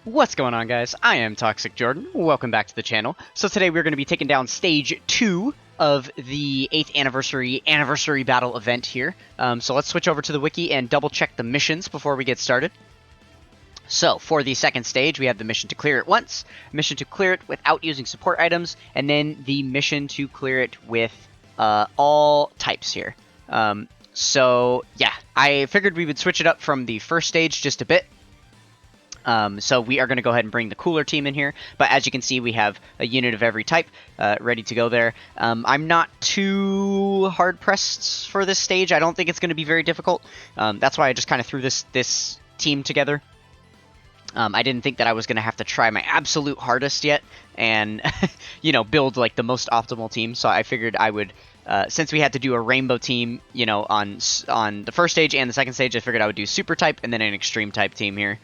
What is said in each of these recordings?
What's going on, guys? I am Toxic Jordan. Welcome back to the channel. So today we're going to be taking down Stage 2 of the 8th anniversary battle event here. So let's switch over to the wiki and double check the missions before we get started. So, for the second stage, we have the mission to clear it once, mission to clear it without using support items, and then the mission to clear it with all types here. So, yeah, I figured we would switch it up from the first stage just a bit. So we are going to go ahead and bring the cooler team in here, but as you can see, we have a unit of every type ready to go there. I'm not too hard-pressed for this stage. I don't think it's going to be very difficult. That's why I just kind of threw this team together. I didn't think that I was going to have to try my absolute hardest yet and, you know, build, like, the most optimal team, so I figured I would... since we had to do a rainbow team, you know, on the first stage and the second stage, I figured I would do super type and then an extreme type team here.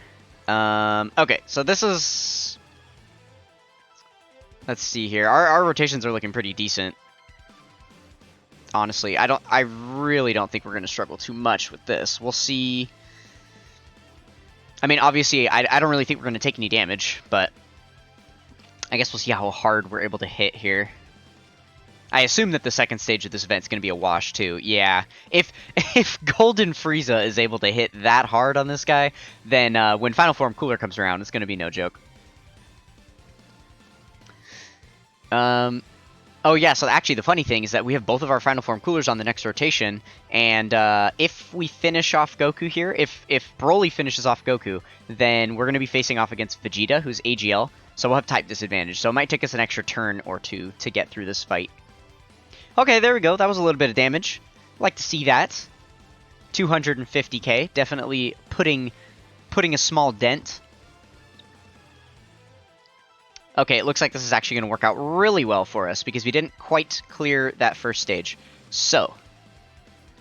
Okay, so this is... Let's see here. Our rotations are looking pretty decent. Honestly, I really don't think we're going to struggle too much with this. We'll see... I mean, obviously, I don't really think we're going to take any damage, but I guess we'll see how hard we're able to hit here. I assume that the second stage of this event is going to be a wash, too. Yeah, if Golden Frieza is able to hit that hard on this guy, then when Final Form Cooler comes around, it's going to be no joke. Oh yeah, so actually the funny thing is that we have both of our Final Form Coolers on the next rotation, and if we finish off Goku here, if Broly finishes off Goku, then we're going to be facing off against Vegeta, who's AGL, so we'll have type disadvantage, so it might take us an extra turn or two to get through this fight. Okay, there we go, that was a little bit of damage. Like to see that. 250k, definitely putting a small dent. Okay, it looks like this is actually going to work out really well for us, because we didn't quite clear that first stage. So,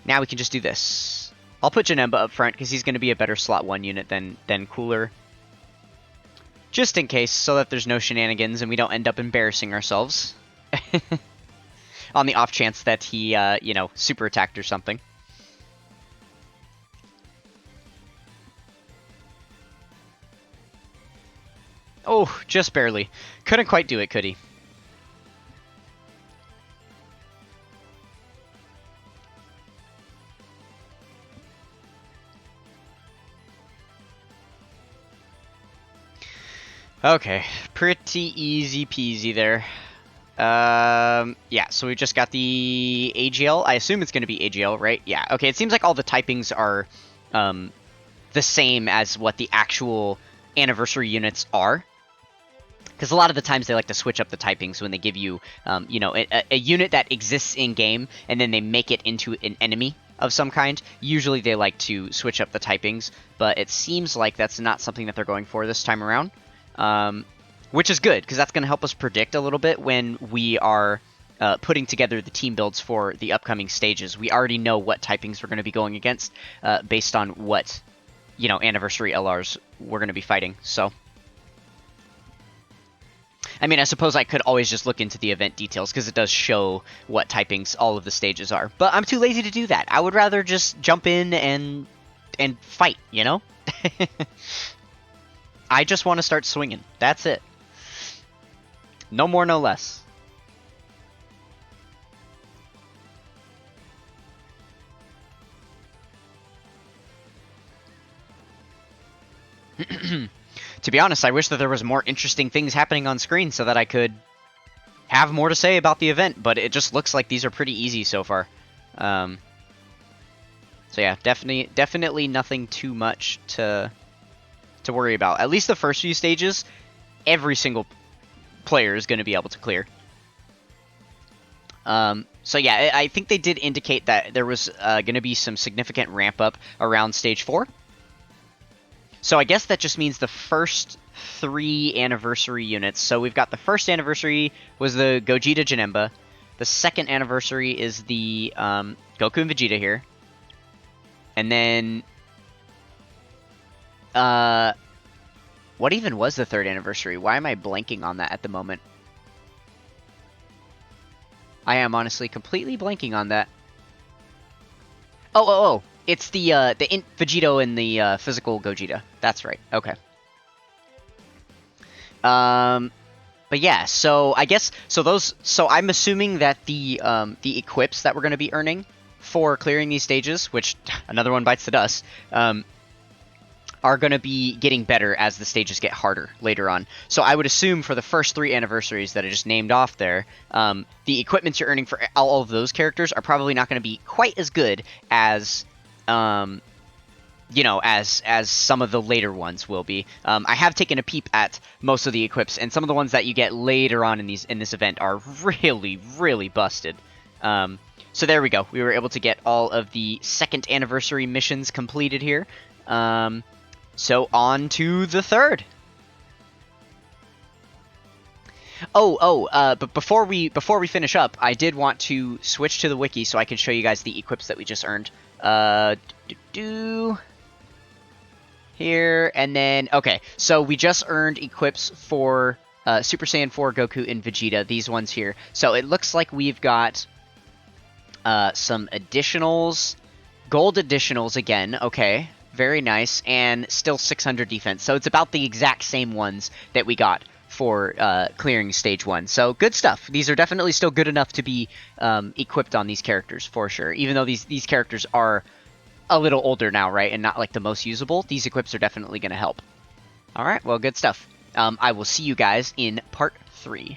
now we can just do this. I'll put Janemba up front, because he's going to be a better slot 1 unit than Cooler. Just in case, so that there's no shenanigans and we don't end up embarrassing ourselves. On the off chance that he, you know, super attacked or something. Oh, just barely. Couldn't quite do it, could he? Okay, pretty easy peasy there. Yeah, so we just got the AGL. I assume it's going to be AGL, right? Yeah, okay, it seems like all the typings are the same as what the actual anniversary units are. Because a lot of the times they like to switch up the typings when they give you, you know, a unit that exists in-game, and then they make it into an enemy of some kind. Usually they like to switch up the typings, but it seems like that's not something that they're going for this time around. Which is good, because that's going to help us predict a little bit when we are putting together the team builds for the upcoming stages. We already know what typings we're going to be going against based on what, you know, anniversary LRs we're going to be fighting, so... I mean, I suppose I could always just look into the event details, because it does show what typings all of the stages are. But I'm too lazy to do that. I would rather just jump in and fight, you know? I just want to start swinging. That's it. No more, no less. To be honest, I wish that there was more interesting things happening on screen so that I could have more to say about the event, but it just looks like these are pretty easy so far. So yeah, definitely nothing too much to worry about. At least the first few stages, every single player is going to be able to clear. So yeah, I think they did indicate that there was going to be some significant ramp up around Stage 4. So I guess that just means the first 3 anniversary units. So we've got the first anniversary was the Gogeta Janemba. The second anniversary is the Goku and Vegeta here. And then... what even was the third anniversary? Why am I blanking on that at the moment? I am honestly completely blanking on that. Oh. It's the Vegito and the physical Gogeta. That's right. Okay. But yeah, so I guess so I'm assuming that the equips that we're going to be earning for clearing these stages, which another one bites the dust, are going to be getting better as the stages get harder later on. So I would assume for the first 3 anniversaries that I just named off there, the equipments you're earning for all of those characters are probably not going to be quite as good as, you know, as some of the later ones will be. I have taken a peep at most of the equips, and some of the ones that you get later on in this event are really, really busted. So there we go. We were able to get all of the 2nd anniversary missions completed here. So on to the 3rd. But before we finish up, I did want to switch to the wiki so I can show you guys the equips that we just earned. Here, and then, okay, so we just earned equips for Super Saiyan 4, Goku, and Vegeta, these ones here. So it looks like we've got some additionals, gold additionals again, okay. Very nice, and still 600 defense. So it's about the exact same ones that we got for clearing Stage 1. So good stuff. These are definitely still good enough to be equipped on these characters, for sure. Even though these characters are a little older now, right, and not like the most usable, these equips are definitely going to help. Alright, well, good stuff. I will see you guys in part 3.